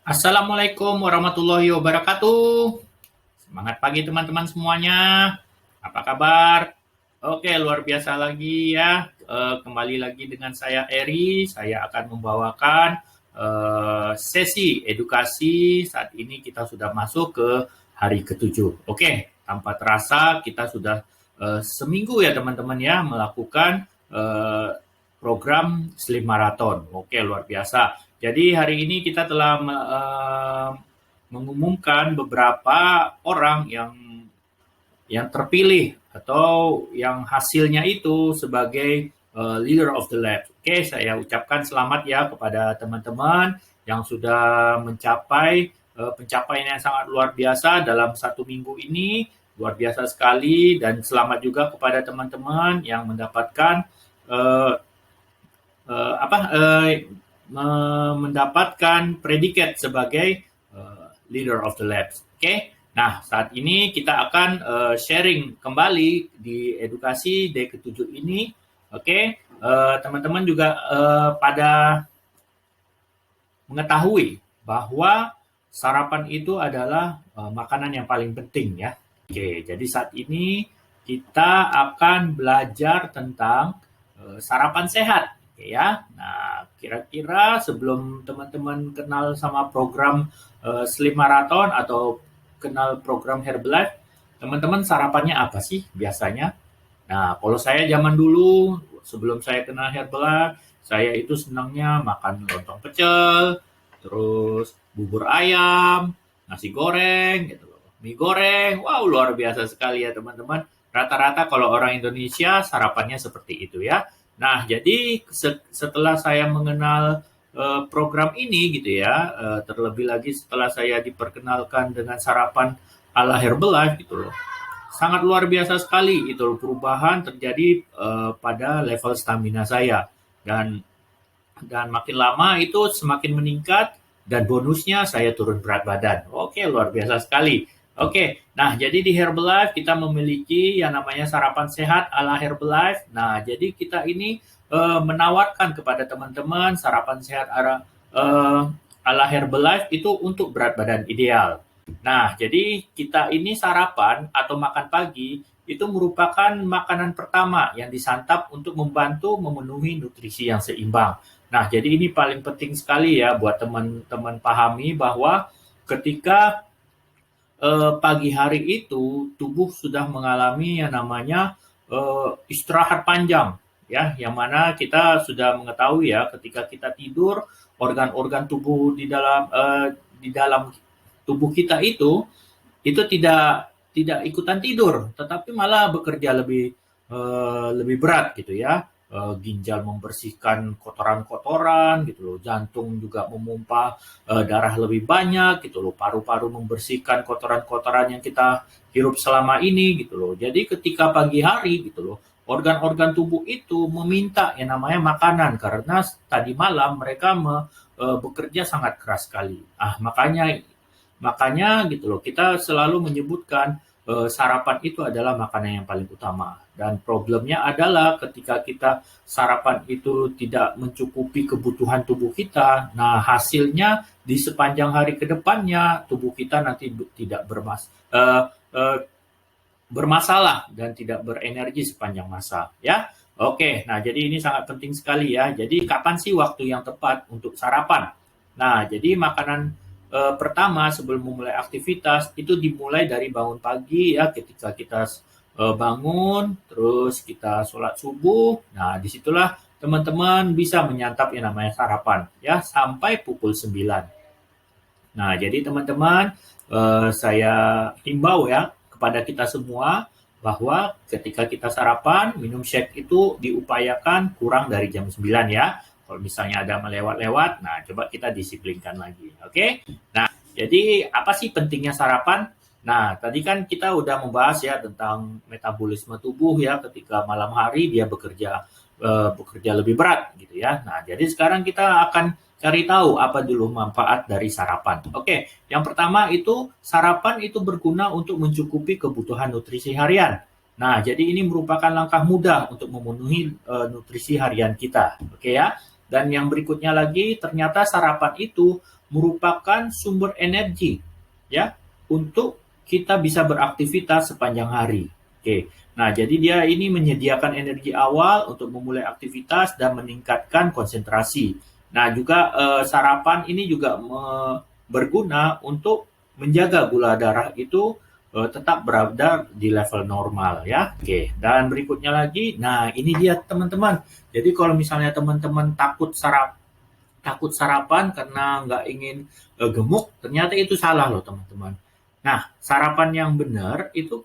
Assalamualaikum warahmatullahi wabarakatuh. Semangat pagi teman-teman semuanya. Apa kabar? Oke, luar biasa lagi ya. Kembali lagi dengan saya Eri. Saya akan membawakan sesi edukasi. Saat ini kita sudah masuk ke hari ketujuh. Oke, tanpa terasa kita sudah seminggu ya teman-teman ya melakukan program Slim Marathon. Oke, luar biasa. Jadi hari ini kita telah mengumumkan beberapa orang yang terpilih atau yang hasilnya itu sebagai leader of the lab. Oke, saya ucapkan selamat ya kepada teman-teman yang sudah mencapai pencapaian yang sangat luar biasa dalam satu minggu ini. Luar biasa sekali, dan selamat juga kepada teman-teman yang mendapatkan uh, mendapatkan predikat sebagai leader of the lab. Oke. Nah, saat ini kita akan sharing kembali di edukasi day ke-7 ini. Oke. Teman-teman juga pada mengetahui bahwa sarapan itu adalah makanan yang paling penting ya. Oke, jadi saat ini kita akan belajar tentang sarapan sehat. Oke ya. Nah, kira-kira sebelum teman-teman kenal sama program Slim Marathon atau kenal program Herbalife, teman-teman sarapannya apa sih biasanya? Nah, kalau saya zaman dulu, sebelum saya kenal Herbalife, saya itu senangnya makan lontong pecel, terus bubur ayam, nasi goreng, gitu loh. Mie goreng, wow luar biasa sekali ya teman-teman. Rata-rata kalau orang Indonesia sarapannya seperti itu ya. Nah, jadi setelah saya mengenal program ini gitu ya, terlebih lagi setelah saya diperkenalkan dengan sarapan ala Herbalife gitu loh. Sangat luar biasa sekali itu perubahan terjadi pada level stamina saya, dan makin lama itu semakin meningkat, dan bonusnya saya turun berat badan. Oke, luar biasa sekali. Oke, nah jadi di Herbalife kita memiliki yang namanya sarapan sehat ala Herbalife. Nah, jadi kita ini menawarkan kepada teman-teman sarapan sehat ala Herbalife itu untuk berat badan ideal. Nah, jadi kita ini sarapan atau makan pagi itu merupakan makanan pertama yang disantap untuk membantu memenuhi nutrisi yang seimbang. Nah, jadi ini paling penting sekali ya buat teman-teman pahami bahwa ketika pagi hari itu tubuh sudah mengalami yang namanya istirahat panjang ya, yang mana kita sudah mengetahui ya ketika kita tidur organ-organ tubuh di dalam tubuh kita itu tidak ikutan tidur, tetapi malah bekerja lebih berat gitu ya. Ginjal membersihkan kotoran-kotoran gitu loh, jantung juga memompa darah lebih banyak gitu loh, paru-paru membersihkan kotoran-kotoran yang kita hirup selama ini gitu loh. Jadi ketika pagi hari gitu loh, organ-organ tubuh itu meminta yang namanya makanan karena tadi malam mereka bekerja sangat keras sekali. Makanya gitu loh, kita selalu menyebutkan sarapan itu adalah makanan yang paling utama. Dan problemnya adalah ketika kita sarapan itu tidak mencukupi kebutuhan tubuh kita, nah hasilnya di sepanjang hari ke depannya tubuh kita nanti tidak bermasalah dan tidak berenergi sepanjang masa ya. Oke, nah jadi ini sangat penting sekali ya. Jadi kapan sih waktu yang tepat untuk sarapan? Nah, jadi makanan pertama sebelum memulai aktivitas itu dimulai dari bangun pagi ya, ketika kita bangun terus kita sholat subuh. Nah, disitulah teman-teman bisa menyantap yang namanya sarapan ya sampai pukul 9. Nah, jadi teman-teman saya himbau ya kepada kita semua bahwa ketika kita sarapan, minum shake itu diupayakan kurang dari jam 9 ya. Kalau misalnya ada melewat-lewat, nah coba kita disiplinkan lagi. Oke? Nah, jadi apa sih pentingnya sarapan? Nah, tadi kan kita udah membahas ya tentang metabolisme tubuh ya, ketika malam hari dia bekerja lebih berat gitu ya. Nah, jadi sekarang kita akan cari tahu apa dulu manfaat dari sarapan. Oke, yang pertama itu sarapan itu berguna untuk mencukupi kebutuhan nutrisi harian. Nah, jadi ini merupakan langkah mudah untuk memenuhi nutrisi harian kita. Oke ya. Dan yang berikutnya lagi, ternyata sarapan itu merupakan sumber energi ya untuk kita bisa beraktivitas sepanjang hari. Oke. Nah, jadi dia ini menyediakan energi awal untuk memulai aktivitas dan meningkatkan konsentrasi. Nah, juga sarapan ini juga berguna untuk menjaga gula darah itu tetap berada di level normal ya. Oke, dan berikutnya lagi, nah ini dia teman-teman. Jadi kalau misalnya teman-teman takut sarapan karena nggak ingin gemuk, ternyata itu salah loh teman-teman. Nah, sarapan yang benar itu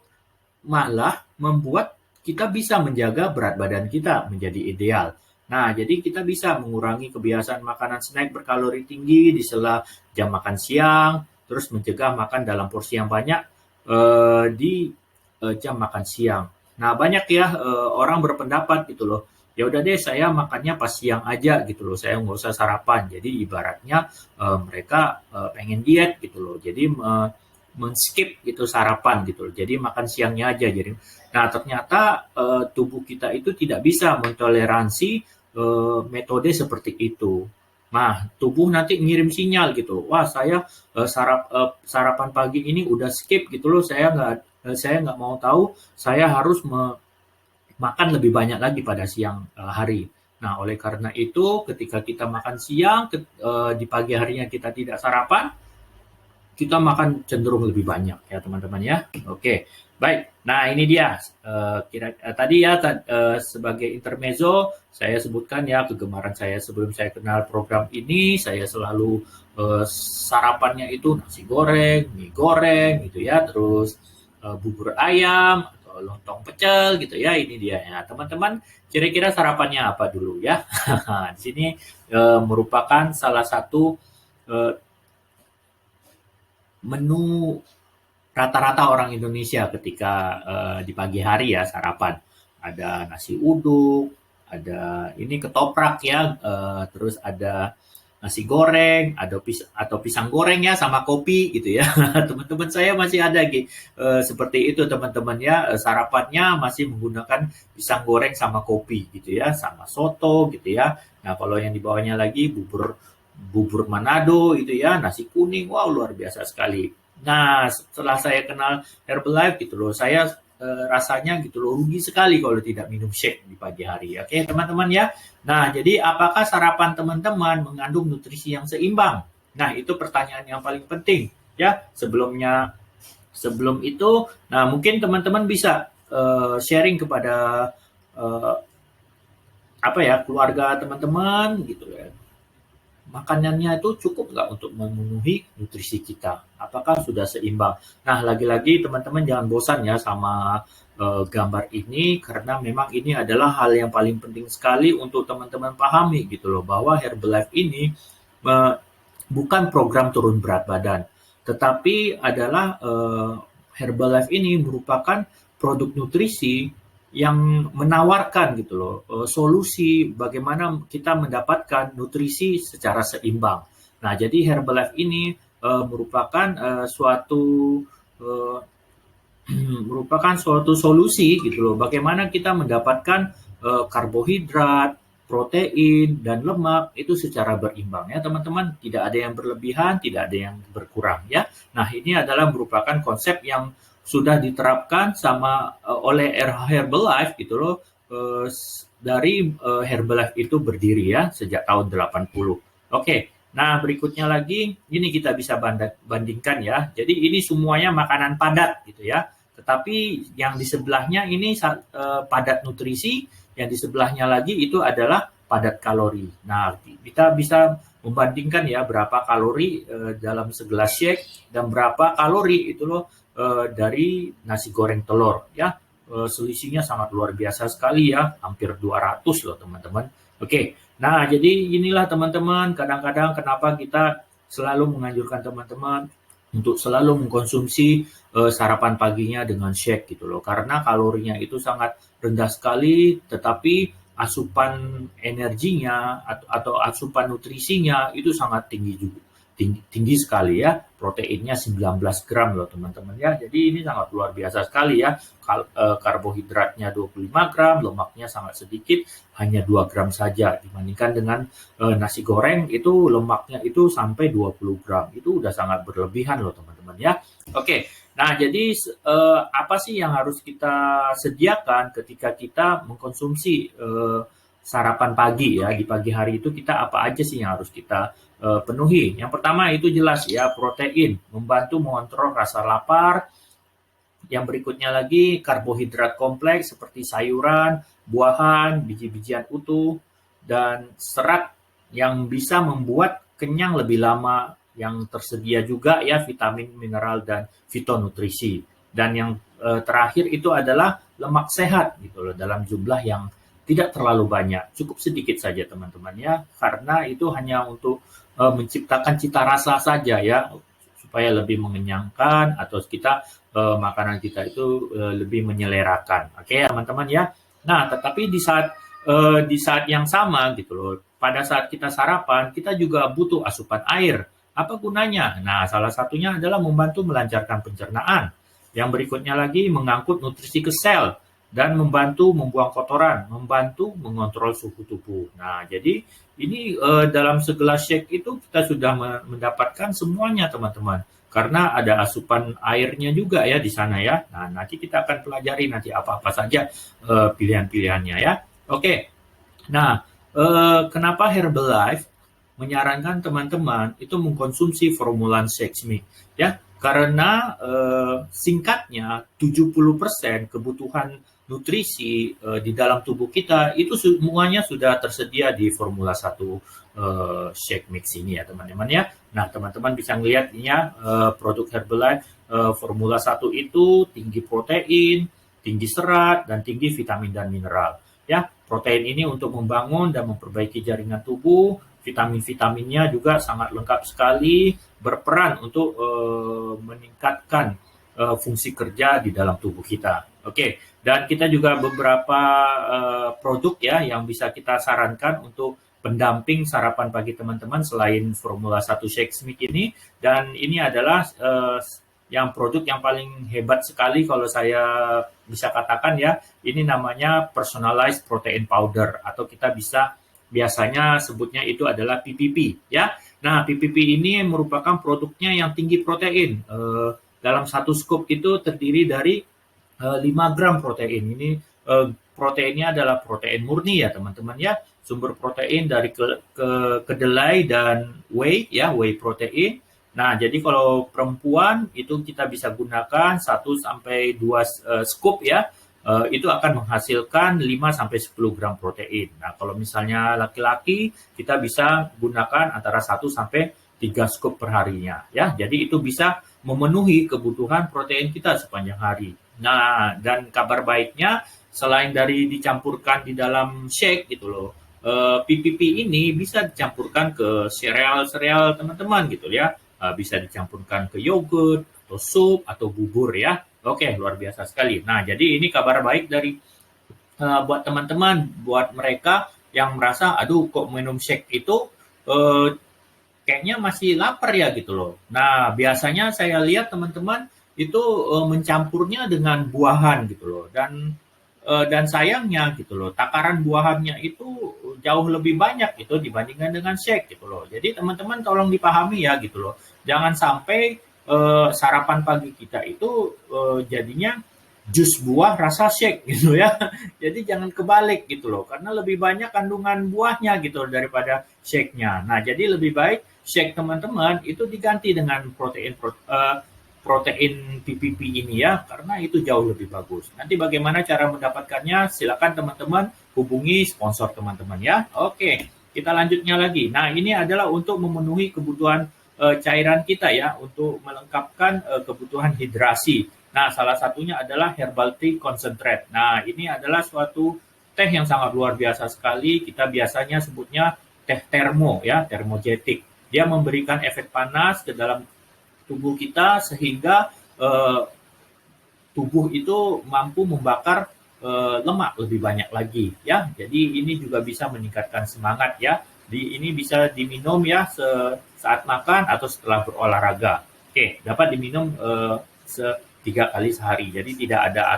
malah membuat kita bisa menjaga berat badan kita menjadi ideal. Nah, jadi kita bisa mengurangi kebiasaan makanan snack berkalori tinggi di sela jam makan siang, terus mencegah makan dalam porsi yang banyak di jam makan siang. Nah, banyak ya orang berpendapat gitu loh. Ya udah deh, saya makannya pas siang aja gitu loh. Saya nggak usah sarapan. Jadi ibaratnya mereka pengen diet gitu loh. Jadi men-skip gitu sarapan gitu loh. Jadi makan siangnya aja. Jadi, nah ternyata tubuh kita itu tidak bisa mentoleransi metode seperti itu. Nah, tubuh nanti ngirim sinyal gitu. Wah, saya sarapan pagi ini udah skip gitu loh. Saya nggak mau tahu. Saya harus makan lebih banyak lagi pada siang hari. Nah, oleh karena itu, ketika kita makan siang, di pagi harinya kita tidak sarapan, kita makan cenderung lebih banyak ya teman-teman ya. Oke, baik. Nah ini dia tadi ya sebagai intermezzo saya sebutkan ya kegemaran saya sebelum saya kenal program ini, saya selalu sarapannya itu nasi goreng, mie goreng gitu ya, terus bubur ayam atau lontong pecel gitu ya. Ini dia ya teman-teman. Kira-kira sarapannya apa dulu ya? Di sini merupakan salah satu menu rata-rata orang Indonesia ketika di pagi hari ya sarapan. Ada nasi uduk, ada ini ketoprak ya, terus ada nasi goreng, atau pisang goreng ya sama kopi gitu ya. Teman-teman saya masih ada seperti itu teman-teman ya, sarapannya masih menggunakan pisang goreng sama kopi gitu ya, sama soto gitu ya. Nah, kalau yang di bawahnya lagi bubur bubur Manado itu ya, nasi kuning, wow luar biasa sekali. Nah, setelah saya kenal Herbalife gitu loh, saya rasanya gitu loh rugi sekali kalau tidak minum shake di pagi hari. Oke, teman-teman ya. Nah, jadi apakah sarapan teman-teman mengandung nutrisi yang seimbang? Nah, itu pertanyaan yang paling penting ya. Sebelum itu, nah mungkin teman-teman bisa sharing kepada uh, apa ya keluarga teman-teman gitu ya, makanannya itu cukup nggak untuk memenuhi nutrisi kita? Apakah sudah seimbang? Nah, lagi-lagi teman-teman jangan bosan ya sama gambar ini karena memang ini adalah hal yang paling penting sekali untuk teman-teman pahami gitu loh bahwa Herbalife ini bukan program turun berat badan, tetapi adalah Herbalife ini merupakan produk nutrisi yang menawarkan gitu loh solusi bagaimana kita mendapatkan nutrisi secara seimbang. Nah, jadi Herbalife ini merupakan uh, merupakan suatu solusi gitu loh bagaimana kita mendapatkan karbohidrat, protein dan lemak itu secara berimbang ya teman-teman, tidak ada yang berlebihan, tidak ada yang berkurang ya. Nah, ini adalah merupakan konsep yang sudah diterapkan oleh Herbalife gitu loh dari Herbalife itu berdiri ya sejak tahun 80. Oke. Nah, berikutnya lagi ini kita bisa bandingkan ya. Jadi ini semuanya makanan padat gitu ya. Tetapi yang di sebelahnya ini padat nutrisi, yang di sebelahnya lagi itu adalah padat kalori. Nah, kita bisa membandingkan ya berapa kalori dalam segelas shake dan berapa kalori itu loh dari nasi goreng telur ya. Selisihnya sangat luar biasa sekali ya, hampir 200 loh teman-teman. Oke, nah jadi inilah teman-teman kadang-kadang kenapa kita selalu menganjurkan teman-teman untuk selalu mengkonsumsi sarapan paginya dengan shake gitu loh, karena kalorinya itu sangat rendah sekali, tetapi asupan energinya atau asupan nutrisinya itu sangat tinggi juga. tinggi sekali ya, proteinnya 19 gram loh teman-teman ya. Jadi ini sangat luar biasa sekali ya. Karbohidratnya 25 gram, lemaknya sangat sedikit, hanya 2 gram saja dibandingkan dengan nasi goreng itu lemaknya itu sampai 20 gram. Itu udah sangat berlebihan loh teman-teman ya. Oke. Nah, jadi apa sih yang harus kita sediakan ketika kita mengkonsumsi sarapan pagi ya? Di pagi hari itu kita apa aja sih yang harus kita penuhi? Yang pertama itu jelas ya, protein, membantu mengontrol rasa lapar. Yang berikutnya lagi karbohidrat kompleks seperti sayuran, buahan, biji-bijian utuh, dan serat yang bisa membuat kenyang lebih lama, yang tersedia juga ya vitamin, mineral, dan fitonutrisi. Dan yang terakhir itu adalah lemak sehat gitu loh, dalam jumlah yang tidak terlalu banyak, cukup sedikit saja teman-teman ya, karena itu hanya untuk menciptakan cita rasa saja ya, supaya lebih mengenyangkan atau kita makanan kita itu lebih menyelerakan. Oke teman-teman ya. Nah tetapi di saat yang sama gitu loh, pada saat kita sarapan kita juga butuh asupan air. Apa gunanya? Nah, salah satunya adalah membantu melancarkan pencernaan. Yang berikutnya lagi mengangkut nutrisi ke sel dan membantu membuang kotoran, membantu mengontrol suhu tubuh. Nah, jadi ini dalam segelas shake itu kita sudah mendapatkan semuanya, teman-teman. Karena ada asupan airnya juga ya di sana ya. Nah, nanti kita akan pelajari nanti apa-apa saja pilihan-pilihannya ya. Oke. Nah, kenapa Herbalife menyarankan teman-teman itu mengkonsumsi formulan Shake Me ya, karena singkatnya 70% kebutuhan nutrisi di dalam tubuh kita itu semuanya sudah tersedia di Formula 1 Shake Mix ini ya teman-teman ya. Nah teman-teman bisa melihat ini ya, produk Herbalife Formula 1 itu tinggi protein, tinggi serat, dan tinggi vitamin dan mineral ya. Protein ini untuk membangun dan memperbaiki jaringan tubuh. Vitamin-vitaminnya juga sangat lengkap sekali, berperan untuk meningkatkan fungsi kerja di dalam tubuh kita. Oke, dan kita juga beberapa produk ya yang bisa kita sarankan untuk pendamping sarapan pagi teman-teman selain Formula 1 Shake Mix ini. Dan ini adalah yang produk yang paling hebat sekali kalau saya bisa katakan ya. Ini namanya Personalized Protein Powder, atau kita bisa biasanya sebutnya itu adalah PPP ya. Nah PPP ini merupakan produknya yang tinggi protein. Dalam satu scoop itu terdiri dari 5 gram protein. Ini proteinnya adalah protein murni ya teman-teman ya. Sumber protein dari kedelai dan whey ya, whey protein. Nah jadi kalau perempuan itu kita bisa gunakan 1 sampai 2 scoop ya. Itu akan menghasilkan 5-10 gram protein. Nah, kalau misalnya laki-laki, kita bisa gunakan antara 1-3 scoop per harinya. Ya, jadi itu bisa memenuhi kebutuhan protein kita sepanjang hari. Nah, dan kabar baiknya, selain dari dicampurkan di dalam shake gitu loh, PPP ini bisa dicampurkan ke sereal-sereal teman-teman gitu ya. Bisa dicampurkan ke yogurt, atau sup, atau bubur ya. Oke, luar biasa sekali. Nah, jadi ini kabar baik dari buat teman-teman, buat mereka yang merasa, aduh kok minum shake itu kayaknya masih lapar ya gitu loh. Nah, biasanya saya lihat teman-teman itu mencampurnya dengan buahan gitu loh. Dan sayangnya gitu loh, takaran buahannya itu jauh lebih banyak gitu dibandingkan dengan shake gitu loh. Jadi teman-teman tolong dipahami ya gitu loh. Jangan sampai sarapan pagi kita itu jadinya jus buah rasa shake gitu ya. Jadi jangan kebalik gitu loh, karena lebih banyak kandungan buahnya gitu daripada shake-nya. Nah, jadi lebih baik shake teman-teman itu diganti dengan protein PPP ini ya, karena itu jauh lebih bagus. Nanti bagaimana cara mendapatkannya? Silakan teman-teman hubungi sponsor teman-teman ya. Oke, kita lanjutnya lagi. Nah, ini adalah untuk memenuhi kebutuhan cairan kita ya, untuk melengkapkan kebutuhan hidrasi. Nah, salah satunya adalah herbal tea concentrate. Nah, ini adalah suatu teh yang sangat luar biasa sekali. Kita biasanya sebutnya teh termo ya, termogetik. Dia memberikan efek panas ke dalam tubuh kita sehingga tubuh itu mampu membakar lemak lebih banyak lagi ya. Jadi ini juga bisa meningkatkan semangat ya, Ini bisa diminum ya saat makan atau setelah berolahraga. Oke, dapat diminum 3 kali sehari. Jadi tidak ada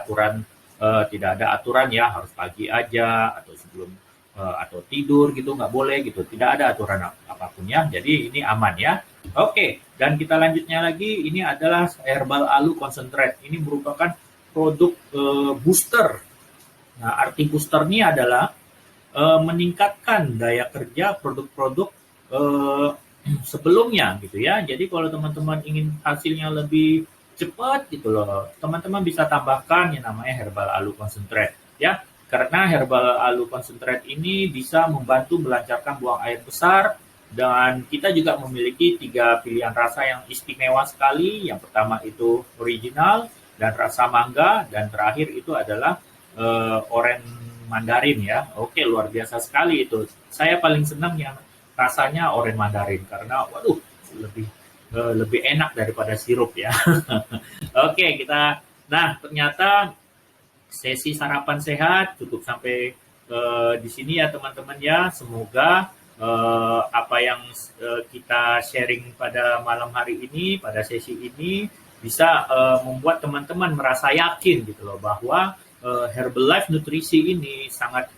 aturan ya harus pagi aja atau sebelum atau tidur gitu nggak boleh gitu. Tidak ada aturan apapun ya. Jadi ini aman ya. Oke, dan kita lanjutnya lagi. Ini adalah Herbal Alu Concentrate. Ini merupakan produk booster. Nah, arti booster ini adalah meningkatkan daya kerja produk-produk sebelumnya gitu ya. Jadi kalau teman-teman ingin hasilnya lebih cepat gitu loh, teman-teman bisa tambahkan yang namanya Herbal Alu Concentrate ya. Karena Herbal Alu Concentrate ini bisa membantu melancarkan buang air besar, dan kita juga memiliki 3 pilihan rasa yang istimewa sekali. Yang pertama itu original dan rasa mangga, dan terakhir itu adalah orange mandarin ya. Oke, luar biasa sekali itu. Saya paling senang yang rasanya orange mandarin karena waduh lebih enak daripada sirup ya. Oke, ternyata sesi sarapan sehat cukup sampai di sini ya teman-teman ya. Semoga apa yang kita sharing pada malam hari ini, pada sesi ini bisa membuat teman-teman merasa yakin gitu loh bahwa Herbalife nutrisi ini sangat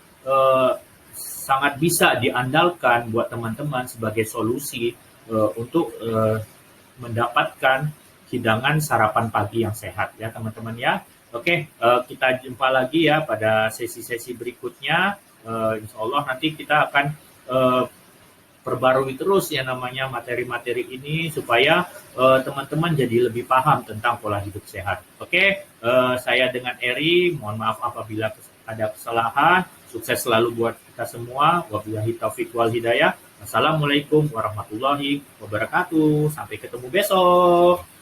bisa diandalkan buat teman-teman sebagai solusi untuk mendapatkan hidangan sarapan pagi yang sehat ya teman-teman ya. Oke, kita jumpa lagi ya pada sesi-sesi berikutnya. Insya Allah nanti kita akan perbarui terus ya namanya materi-materi ini supaya teman-teman jadi lebih paham tentang pola hidup sehat. Oke, saya dengan Eri, mohon maaf apabila ada kesalahan. Sukses selalu buat kita semua. Wabillahi taufiq wal hidayah. Assalamualaikum warahmatullahi wabarakatuh. Sampai ketemu besok.